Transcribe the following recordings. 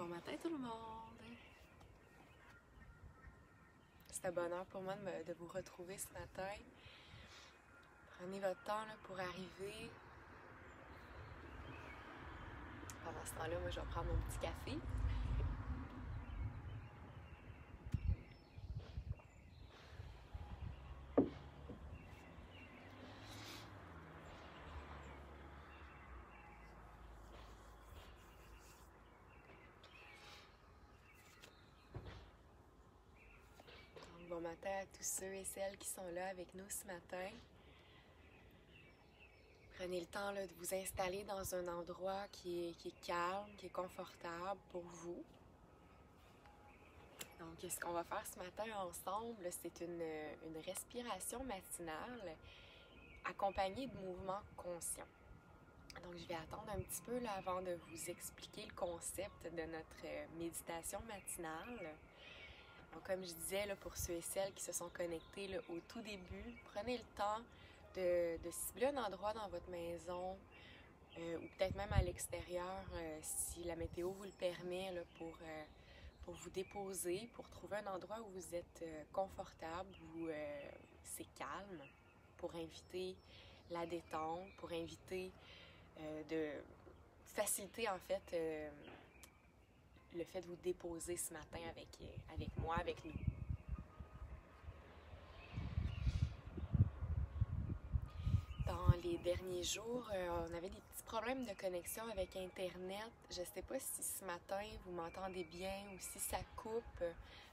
Bon matin tout le monde! C'est un bonheur pour moi de vous retrouver ce matin. Prenez votre temps là, pour arriver. Pendant ce temps-là, moi je vais prendre mon petit café. Donc, bon matin à tous ceux et celles qui sont là avec nous ce matin. Prenez le temps là, de vous installer dans un endroit qui est calme, qui est confortable pour vous. Donc, ce qu'on va faire ce matin ensemble, c'est une respiration matinale accompagnée de mouvements conscients. Donc, je vais attendre un petit peu là, avant de vous expliquer le concept de notre méditation matinale. Donc, comme je disais, là, pour ceux et celles qui se sont connectés là, au tout début, prenez le temps de cibler un endroit dans votre maison ou peut-être même à l'extérieur si la météo vous le permet là, pour vous déposer, pour trouver un endroit où vous êtes confortable, où c'est calme, pour inviter la détente, pour inviter de faciliter en fait le fait de vous déposer ce matin avec moi, avec nous. Dans les derniers jours, on avait des petits problèmes de connexion avec Internet. Je ne sais pas si ce matin vous m'entendez bien ou si ça coupe.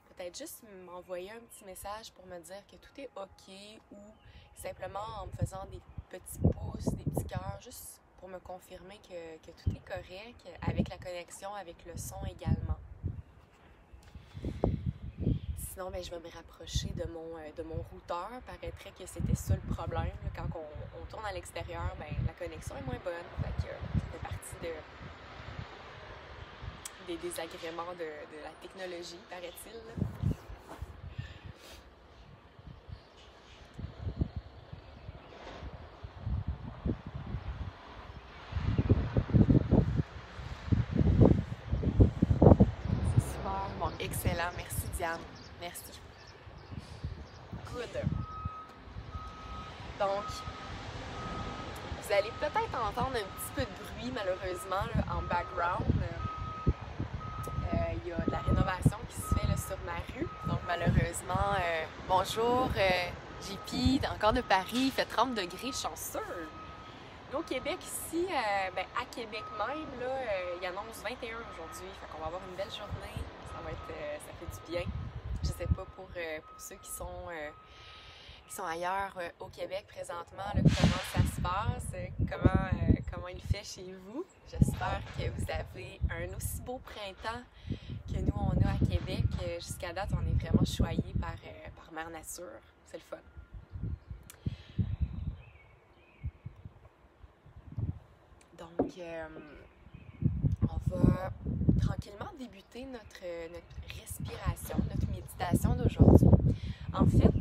Peut-être juste m'envoyer un petit message pour me dire que tout est OK ou simplement en me faisant des petits pouces, des petits cœurs, juste pour me confirmer que tout est correct avec la connexion, avec le son également. Sinon, je vais me rapprocher de mon routeur. Paraîtrait que c'était ça le problème. Quand on tourne à l'extérieur, la connexion est moins bonne. Fait que ça fait partie des désagréments de la technologie, paraît-il. C'est super. Bon, excellent. Merci, Diane. Merci. Good. Donc, vous allez peut-être entendre un petit peu de bruit, malheureusement, là, en background. Il y a de la rénovation qui se fait là, sur ma rue. Donc, malheureusement, bonjour, JP, encore de Paris, il fait 30 degrés, chanceux. Nous, au Québec, ici, à Québec même, là, il annonce 21 aujourd'hui. Fait qu'on va avoir une belle journée. Ça fait du bien. Je sais pas pour ceux qui sont ailleurs au Québec présentement, là, comment ça se passe, comment il fait chez vous. J'espère que vous avez un aussi beau printemps que nous, on a à Québec. Jusqu'à date, on est vraiment choyés par Mère Nature. C'est le fun. Donc, on va tranquillement débuter notre respiration, notre méditation d'aujourd'hui. En fait,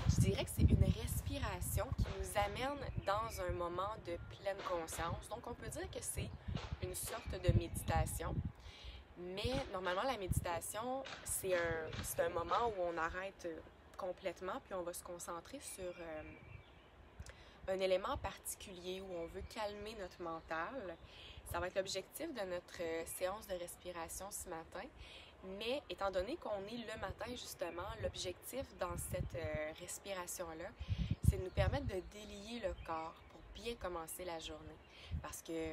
je dirais que c'est une respiration qui nous amène dans un moment de pleine conscience. Donc, on peut dire que c'est une sorte de méditation. Mais normalement, la méditation, c'est un moment où on arrête complètement, puis on va se concentrer sur un élément particulier où on veut calmer notre mental. Ça va être l'objectif de notre séance de respiration ce matin. Mais étant donné qu'on est le matin, justement, l'objectif dans cette respiration-là, c'est de nous permettre de délier le corps pour bien commencer la journée. Parce que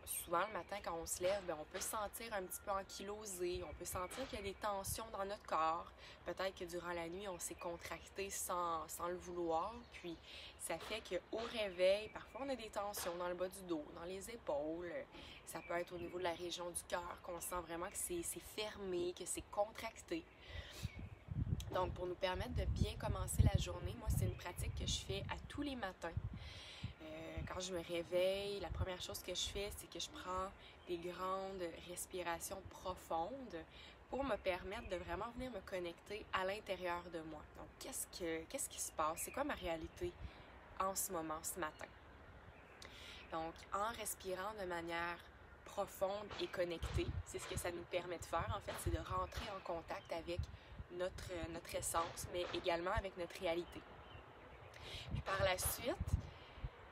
souvent, le matin, quand on se lève, on peut se sentir un petit peu ankylosé, on peut sentir qu'il y a des tensions dans notre corps. Peut-être que durant la nuit, on s'est contracté sans le vouloir. Puis, ça fait qu'au réveil, parfois, on a des tensions dans le bas du dos, dans les épaules. Ça peut être au niveau de la région du cœur, qu'on sent vraiment que c'est fermé, que c'est contracté. Donc, pour nous permettre de bien commencer la journée, moi, c'est une pratique que je fais à tous les matins. Quand je me réveille, la première chose que je fais, c'est que je prends des grandes respirations profondes pour me permettre de vraiment venir me connecter à l'intérieur de moi. Donc, qu'est-ce qui se passe? C'est quoi ma réalité en ce moment, ce matin? Donc, en respirant de manière profonde et connectée. C'est ce que ça nous permet de faire, en fait, c'est de rentrer en contact avec notre essence, mais également avec notre réalité. Puis par la suite,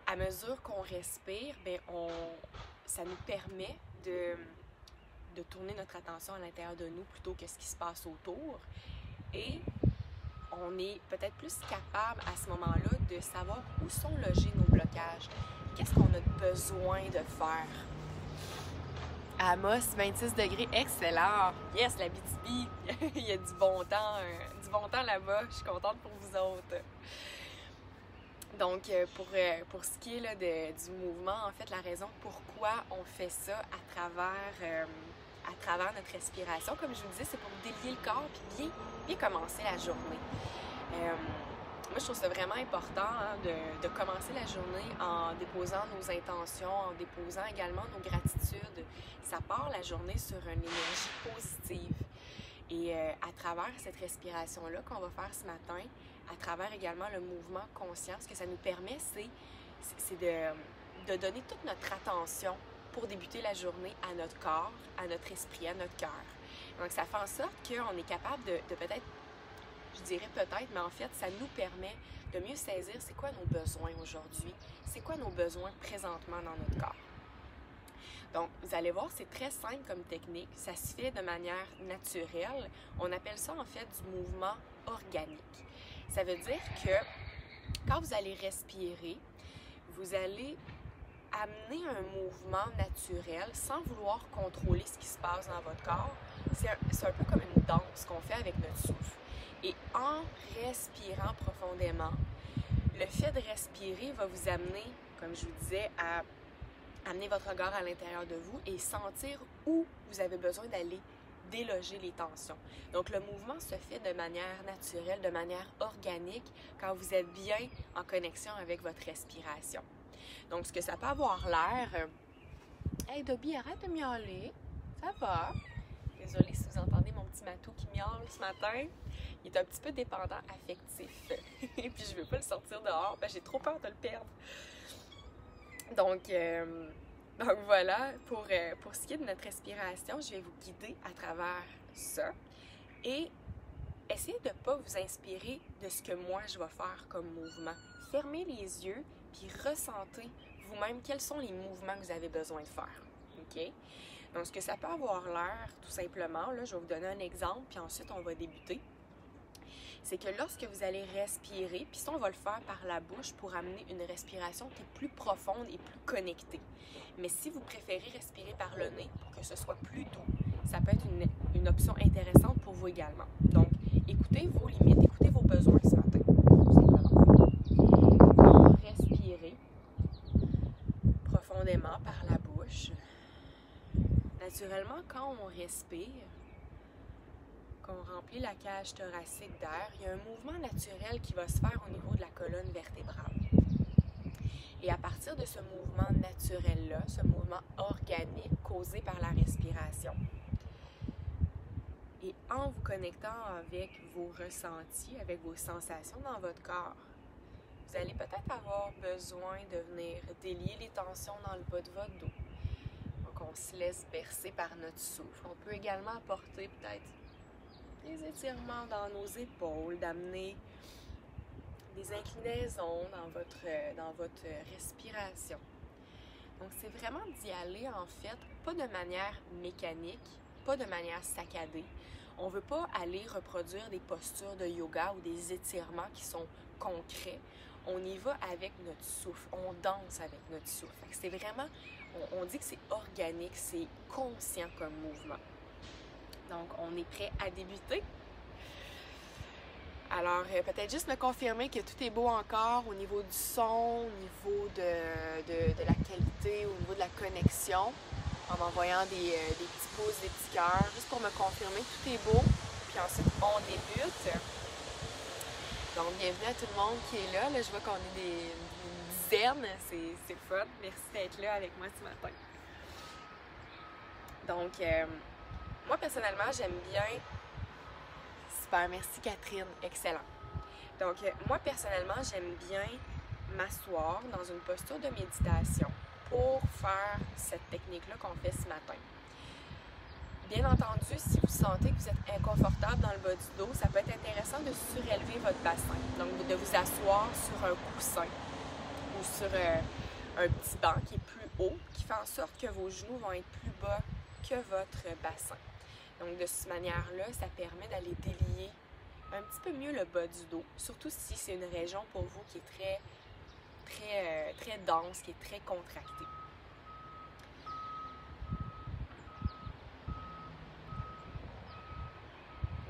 à mesure qu'on respire, ça nous permet de tourner notre attention à l'intérieur de nous plutôt que ce qui se passe autour. Et on est peut-être plus capable à ce moment-là de savoir où sont logés nos blocages. Qu'est-ce qu'on a besoin de faire? Amos, 26 degrés, excellent! Yes, la BTB! Il y a du bon temps là-bas. Je suis contente pour vous autres. Donc, pour ce qui est là, du mouvement, en fait, la raison pourquoi on fait ça à travers notre respiration, comme je vous disais, c'est pour délier le corps et bien commencer la journée. Moi, je trouve ça vraiment important de commencer la journée en déposant nos intentions, en déposant également nos gratitudes. Ça part la journée sur une énergie positive. Et à travers cette respiration-là qu'on va faire ce matin, à travers également le mouvement conscient, ce que ça nous permet, c'est de donner toute notre attention pour débuter la journée à notre corps, à notre esprit, à notre cœur. Donc, ça fait en sorte qu'on est capable de peut-être, je dirais peut-être, mais en fait, ça nous permet de mieux saisir c'est quoi nos besoins aujourd'hui, c'est quoi nos besoins présentement dans notre corps. Donc, vous allez voir, c'est très simple comme technique. Ça se fait de manière naturelle. On appelle ça, en fait, du mouvement organique. Ça veut dire que quand vous allez respirer, vous allez amener un mouvement naturel sans vouloir contrôler ce qui se passe dans votre corps. C'est un peu comme une danse qu'on fait avec notre souffle. Et en respirant profondément, le fait de respirer va vous amener, comme je vous disais, à amener votre regard à l'intérieur de vous et sentir où vous avez besoin d'aller déloger les tensions. Donc, le mouvement se fait de manière naturelle, de manière organique, quand vous êtes bien en connexion avec votre respiration. Donc, ce que ça peut avoir l'air... Hey, Dobby, arrête de miauler. Ça va? Désolée si vous entendez mon petit matou qui miaule ce matin. Il est un petit peu dépendant affectif. Et puis, je ne veux pas le sortir dehors. J'ai trop peur de le perdre. Donc voilà, pour ce qui est de notre respiration, je vais vous guider à travers ça et essayez de ne pas vous inspirer de ce que moi je vais faire comme mouvement. Fermez les yeux puis ressentez vous-même quels sont les mouvements que vous avez besoin de faire. OK? Donc, ce que ça peut avoir l'air, tout simplement, là, je vais vous donner un exemple puis ensuite on va débuter. C'est que lorsque vous allez respirer, puis ça, on va le faire par la bouche pour amener une respiration qui est plus profonde et plus connectée. Mais si vous préférez respirer par le nez pour que ce soit plus doux, ça peut être une option intéressante pour vous également. Donc, écoutez vos limites, écoutez vos besoins ce matin, tout simplement. Quand vous respirez profondément par la bouche, naturellement, quand on respire, qu'on remplit la cage thoracique d'air, il y a un mouvement naturel qui va se faire au niveau de la colonne vertébrale. Et à partir de ce mouvement naturel-là, ce mouvement organique causé par la respiration, et en vous connectant avec vos ressentis, avec vos sensations dans votre corps, vous allez peut-être avoir besoin de venir délier les tensions dans le bas de votre dos. Donc, on se laisse bercer par notre souffle. On peut également apporter peut-être des étirements dans nos épaules, d'amener des inclinaisons dans votre respiration. Donc, c'est vraiment d'y aller, en fait, pas de manière mécanique, pas de manière saccadée. On ne veut pas aller reproduire des postures de yoga ou des étirements qui sont concrets. On y va avec notre souffle, on danse avec notre souffle. C'est vraiment, on dit que c'est organique, c'est conscient comme mouvement. Donc, on est prêt à débuter. Alors, peut-être juste me confirmer que tout est beau encore au niveau du son, au niveau de la qualité, au niveau de la connexion, en m'envoyant des petits pouces, des petits cœurs, juste pour me confirmer que tout est beau. Puis ensuite, on débute. Donc, bienvenue à tout le monde qui est là. Là, je vois qu'on est une dizaine. C'est fun. Merci d'être là avec moi ce matin. Donc, moi, personnellement, j'aime bien... Super, merci Catherine. Excellent. Donc, moi, personnellement, j'aime bien m'asseoir dans une posture de méditation pour faire cette technique-là qu'on fait ce matin. Bien entendu, si vous sentez que vous êtes inconfortable dans le bas du dos, ça peut être intéressant de surélever votre bassin. Donc, de vous asseoir sur un coussin ou sur un petit banc qui est plus haut, qui fait en sorte que vos genoux vont être plus bas que votre bassin. Donc, de cette manière-là, ça permet d'aller délier un petit peu mieux le bas du dos, surtout si c'est une région pour vous qui est très dense, qui est très contractée.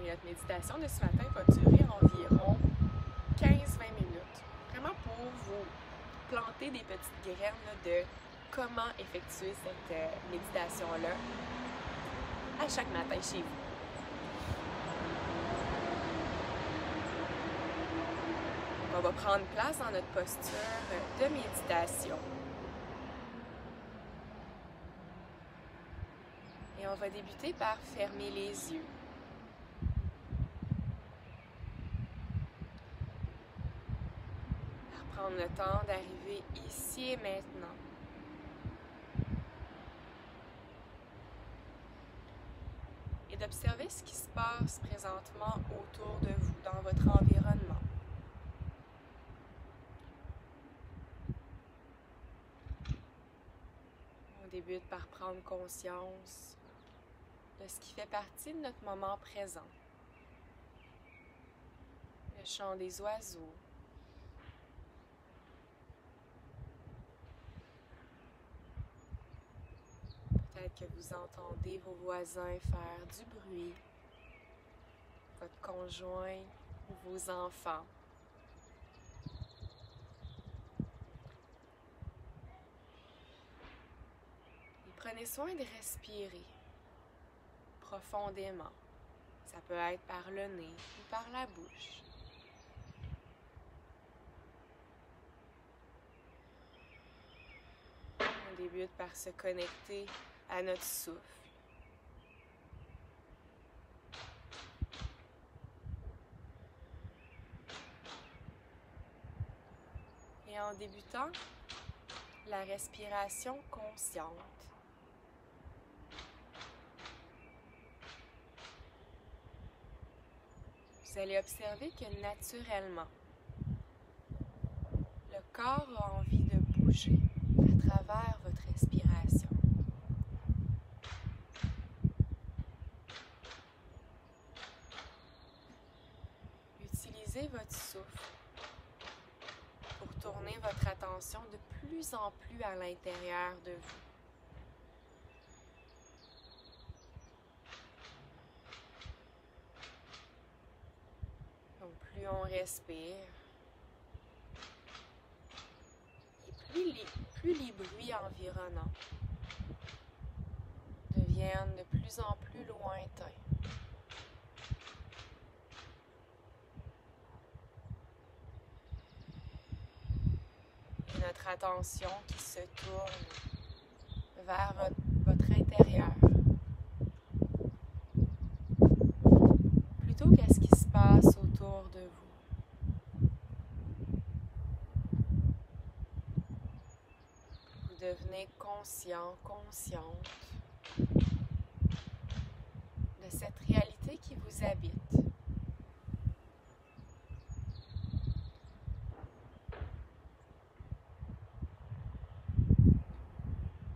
Et notre méditation de ce matin va durer environ 15-20 minutes, vraiment pour vous planter des petites graines de comment effectuer cette méditation-là à chaque matin chez vous. On va prendre place dans notre posture de méditation. Et on va débuter par fermer les yeux. Par prendre le temps d'arriver ici et maintenant. Et d'observer ce qui se passe présentement autour de vous, dans votre environnement. On débute par prendre conscience de ce qui fait partie de notre moment présent. Le chant des oiseaux. Peut-être que vous entendez vos voisins faire du bruit, votre conjoint ou vos enfants. Et prenez soin de respirer profondément. Ça peut être par le nez ou par la bouche. On débute par se connecter à notre souffle. Et en débutant, la respiration consciente. Vous allez observer que naturellement, le corps a envie de bouger à travers votre respiration. Utilisez votre souffle pour tourner votre attention de plus en plus à l'intérieur de vous. Donc, plus on respire, et plus les bruits environnants deviennent de plus en plus lointains. Et notre attention qui se tourne vers votre intérieur. Plutôt qu'à ce qui se passe autour de vous. Vous devenez conscient, consciente de cette réalité qui vous habite.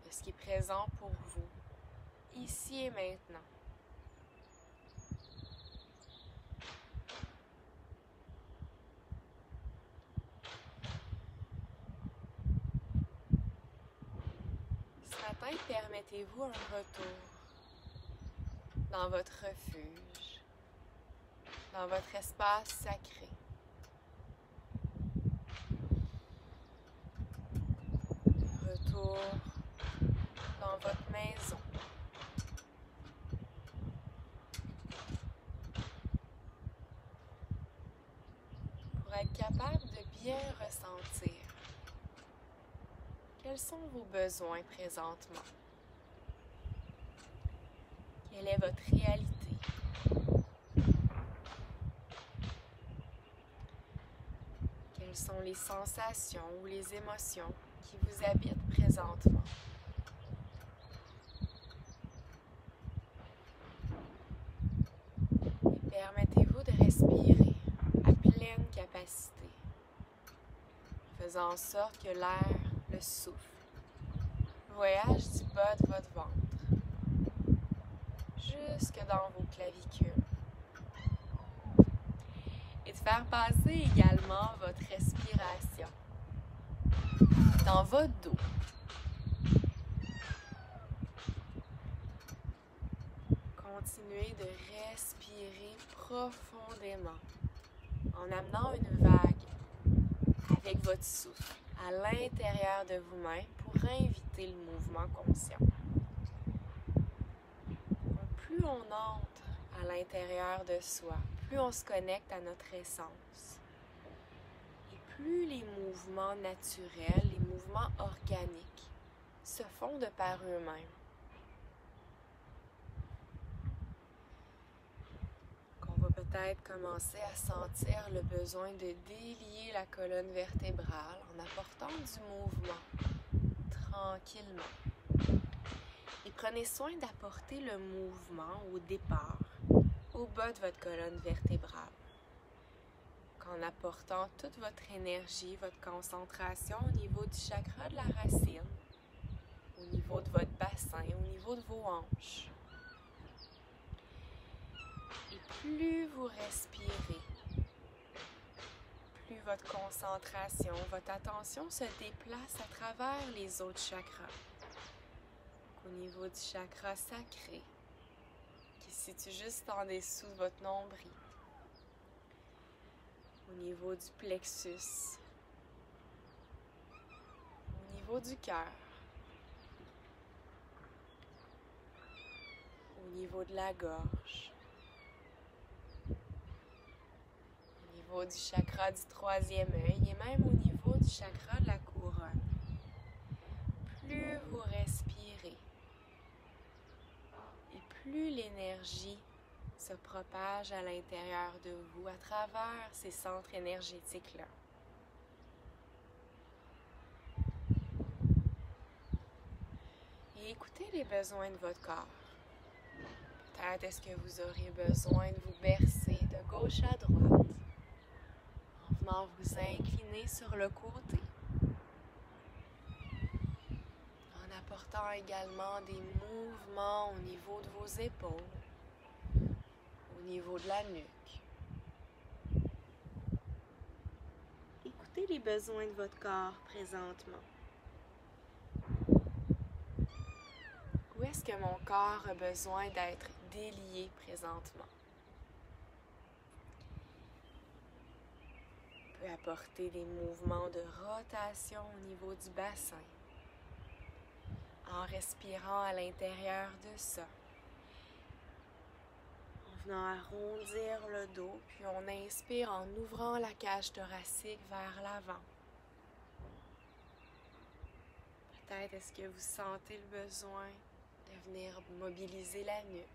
De ce qui est présent pour vous, ici et maintenant. Permettez-vous un retour dans votre refuge, dans votre espace sacré. Retour dans votre maison. Pour être capable de bien ressentir quels sont vos besoins présentement. Quelle est votre réalité? Quelles sont les sensations ou les émotions qui vous habite présentement. Et permettez-vous de respirer à pleine capacité, en faisant en sorte que l'air, le souffle, voyage du bas de votre ventre, jusque dans vos clavicules. Et de faire passer également votre respiration dans votre dos. Continuez de respirer profondément en amenant une vague avec votre souffle à l'intérieur de vous-même pour inviter le mouvement conscient. Donc, plus on entre à l'intérieur de soi, plus on se connecte à notre essence. Et plus les mouvements naturels, les mouvements organiques se font de par eux-mêmes. On va peut-être commencer à sentir le besoin de délier la colonne vertébrale en apportant du mouvement tranquillement. Et prenez soin d'apporter le mouvement au départ, au bas de votre colonne vertébrale. En apportant toute votre énergie, votre concentration au niveau du chakra de la racine, au niveau de votre bassin, au niveau de vos hanches. Et plus vous respirez, plus votre concentration, votre attention se déplace à travers les autres chakras. Au niveau du chakra sacré, qui se situe juste en dessous de votre nombril. Au niveau du plexus, au niveau du cœur, au niveau de la gorge, au niveau du chakra du troisième œil et même au niveau du chakra de la couronne. Plus vous respirez et plus l'énergie se propage à l'intérieur de vous, à travers ces centres énergétiques-là. Et écoutez les besoins de votre corps. Peut-être est-ce que vous aurez besoin de vous bercer de gauche à droite, en venant vous incliner sur le côté, en apportant également des mouvements au niveau de vos épaules, au niveau de la nuque. Écoutez les besoins de votre corps présentement. Où est-ce que mon corps a besoin d'être délié présentement? On peut apporter des mouvements de rotation au niveau du bassin, en respirant à l'intérieur de ça. En venant arrondir le dos, puis on inspire en ouvrant la cage thoracique vers l'avant. Peut-être est-ce que vous sentez le besoin de venir mobiliser la nuque.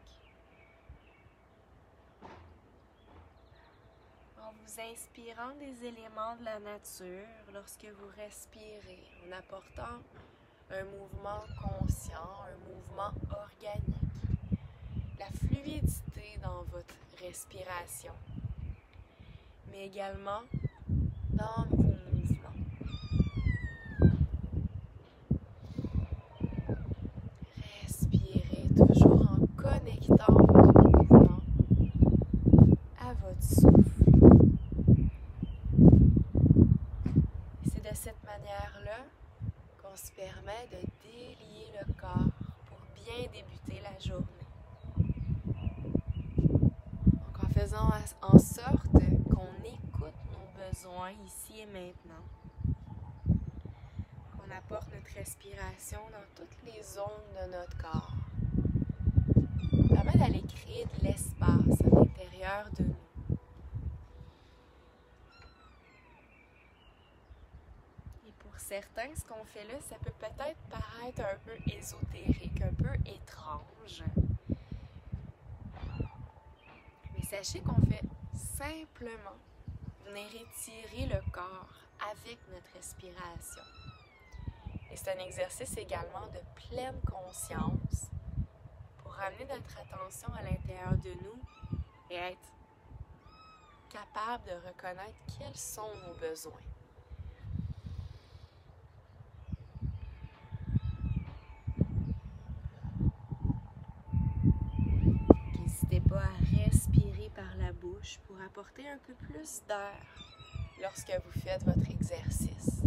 En vous inspirant des éléments de la nature lorsque vous respirez, en apportant un mouvement conscient, un mouvement organique. La fluidité dans votre respiration, mais également dans vos mouvements. Respirez toujours en connectant votre mouvement à votre souffle. C'est de cette manière-là qu'on se permet de délier le corps pour bien débuter la journée. Faisons en sorte qu'on écoute nos besoins ici et maintenant. Qu'on apporte notre respiration dans toutes les zones de notre corps. Ça permet d'aller créer de l'espace à l'intérieur de nous. Et pour certains, ce qu'on fait là, ça peut peut-être paraître un peu ésotérique, un peu étrange. Sachez qu'on fait simplement venir étirer le corps avec notre respiration. Et c'est un exercice également de pleine conscience pour ramener notre attention à l'intérieur de nous et être capable de reconnaître quels sont nos besoins. N'hésitez pas à respirer par la bouche pour apporter un peu plus d'air lorsque vous faites votre exercice.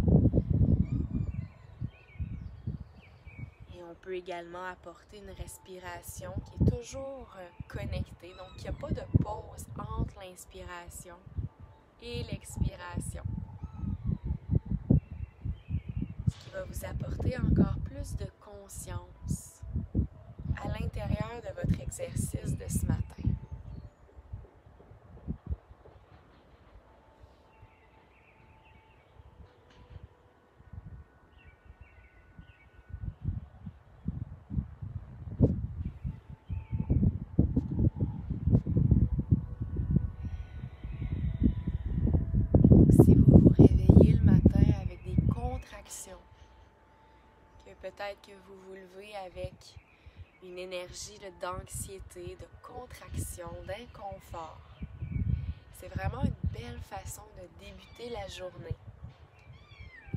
Et on peut également apporter une respiration qui est toujours connectée, donc il n'y a pas de pause entre l'inspiration et l'expiration. Ce qui va vous apporter encore plus de conscience à l'intérieur de votre exercice de ce matin. Si vous vous réveillez le matin avec des contractions, que peut-être que vous vous levez avec une énergie d'anxiété, de contraction, d'inconfort, c'est vraiment une belle façon de débuter la journée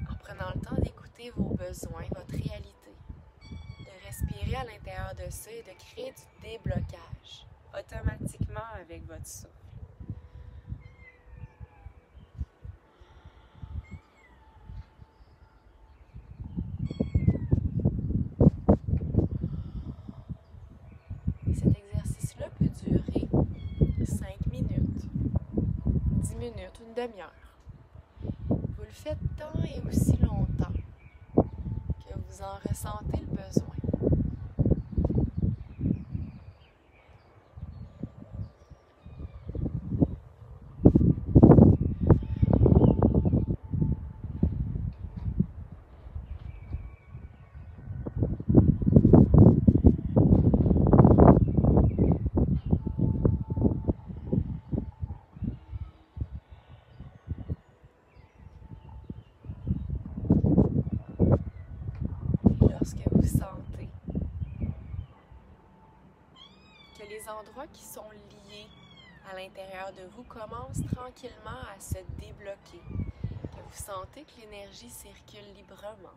en prenant le temps d'écouter vos besoins, votre réalité, de respirer à l'intérieur de ça et de créer du déblocage automatiquement avec votre souffle. Et cet exercice-là peut durer 5 minutes, 10 minutes, une demi-heure. Vous le faites tant et aussi longtemps que vous en ressentez le besoin. Lorsque vous sentez que les endroits qui sont liés à l'intérieur de vous commencent tranquillement à se débloquer, que vous sentez que l'énergie circule librement,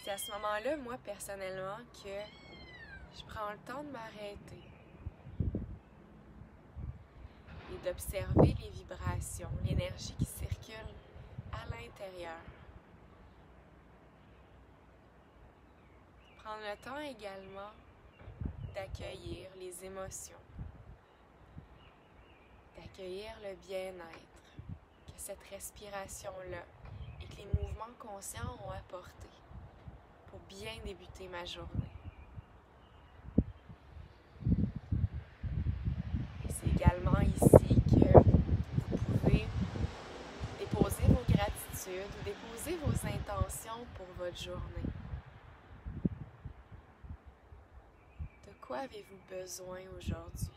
c'est à ce moment-là, moi personnellement, que je prends le temps de m'arrêter et d'observer les vibrations, l'énergie qui circule à l'intérieur. Prendre le temps également d'accueillir les émotions, d'accueillir le bien-être que cette respiration-là et que les mouvements conscients ont apporté pour bien débuter ma journée. Et c'est également ici que vous pouvez déposer vos gratitudes ou déposer vos intentions pour votre journée. De quoi avez-vous besoin aujourd'hui?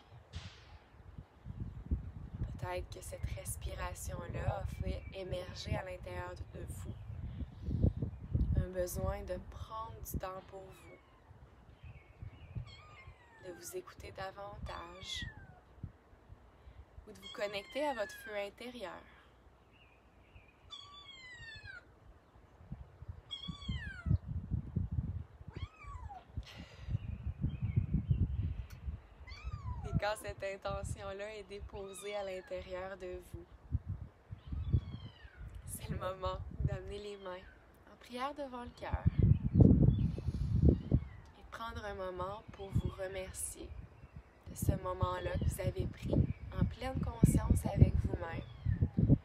Peut-être que cette respiration-là a fait émerger à l'intérieur de vous un besoin de prendre du temps pour vous, de vous écouter davantage ou de vous connecter à votre feu intérieur. Et quand cette intention-là est déposée à l'intérieur de vous, c'est le moment d'amener les mains en prière devant le cœur et de prendre un moment pour vous remercier de ce moment-là que vous avez pris en pleine conscience avec vous-même,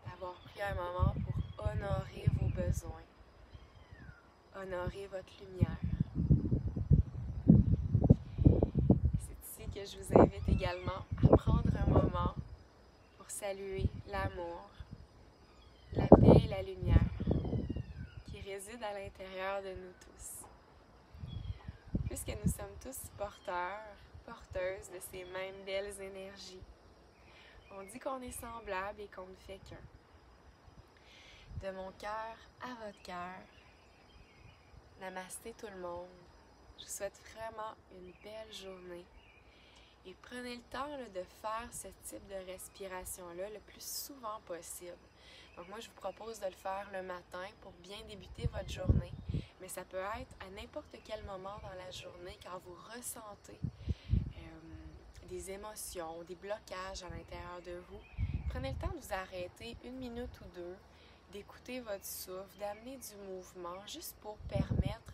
d'avoir pris un moment pour honorer vos besoins, honorer votre lumière. C'est ici que je vous invite également à prendre un moment pour saluer l'amour, la paix et la lumière qui résident à l'intérieur de nous tous. Puisque nous sommes tous porteuses de ces mêmes belles énergies, on dit qu'on est semblable et qu'on ne fait qu'un. De mon cœur à votre cœur, namasté tout le monde. Je vous souhaite vraiment une belle journée. Et prenez le temps de faire ce type de respiration-là le plus souvent possible. Donc moi, je vous propose de le faire le matin pour bien débuter votre journée. Mais ça peut être à n'importe quel moment dans la journée quand vous ressentez des émotions, des blocages à l'intérieur de vous. Prenez le temps de vous arrêter 1 minute ou 2, d'écouter votre souffle, d'amener du mouvement, juste pour permettre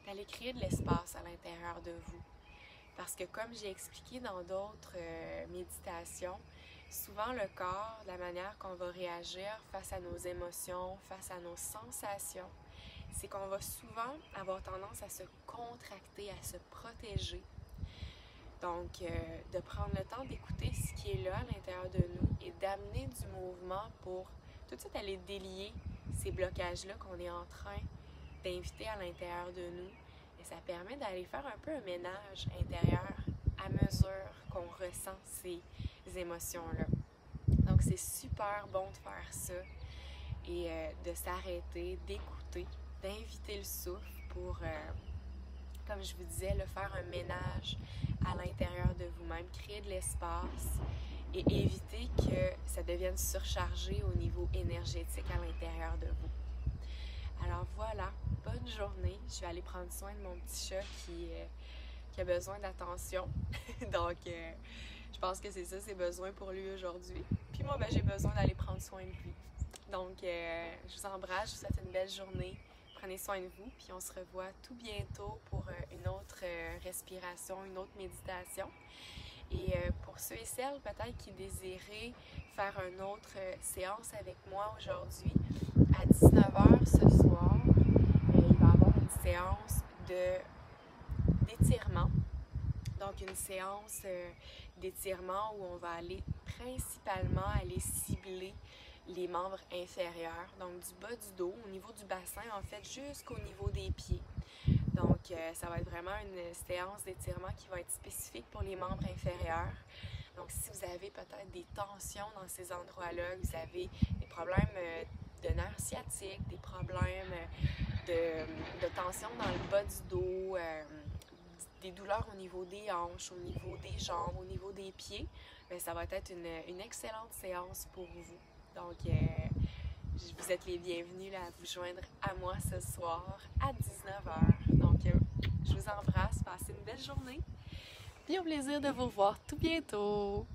d'aller créer de l'espace à l'intérieur de vous. Parce que comme j'ai expliqué dans d'autres méditations, souvent le corps, la manière qu'on va réagir face à nos émotions, face à nos sensations, c'est qu'on va souvent avoir tendance à se contracter, à se protéger. Donc, de prendre le temps d'écouter ce qui est là à l'intérieur de nous et d'amener du mouvement pour tout de suite aller délier ces blocages-là qu'on est en train d'inviter à l'intérieur de nous. Et ça permet d'aller faire un peu un ménage intérieur à mesure qu'on ressent ces émotions-là. Donc, c'est super bon de faire ça et de s'arrêter, d'écouter, d'inviter le souffle pour, comme je vous disais, faire un ménage à l'intérieur de vous-même, créer de l'espace et éviter que ça devienne surchargé au niveau énergétique à l'intérieur de vous. Alors voilà, bonne journée. Je vais aller prendre soin de mon petit chat qui a besoin d'attention. Donc, je pense que c'est ça ses besoins pour lui aujourd'hui. Puis moi, j'ai besoin d'aller prendre soin de lui. Donc, je vous embrasse, je vous souhaite une belle journée. Prenez soin de vous, puis on se revoit tout bientôt pour une autre respiration, une autre méditation. Et pour ceux et celles peut-être qui désiraient faire une autre séance avec moi aujourd'hui, à 19h ce soir, il va y avoir une séance d'étirement. Donc une séance d'étirement où on va aller principalement cibler les membres inférieurs, donc du bas du dos, au niveau du bassin en fait, jusqu'au niveau des pieds. Donc ça va être vraiment une séance d'étirement qui va être spécifique pour les membres inférieurs. Donc si vous avez peut-être des tensions dans ces endroits-là, vous avez des problèmes de nerfs sciatiques, des problèmes de tension dans le bas du dos, des douleurs au niveau des hanches, au niveau des jambes, au niveau des pieds, bien, ça va être une excellente séance pour vous. Donc, vous êtes les bienvenus à vous joindre à moi ce soir à 19h. Donc, je vous embrasse, passez une belle journée. Puis au plaisir de vous revoir tout bientôt.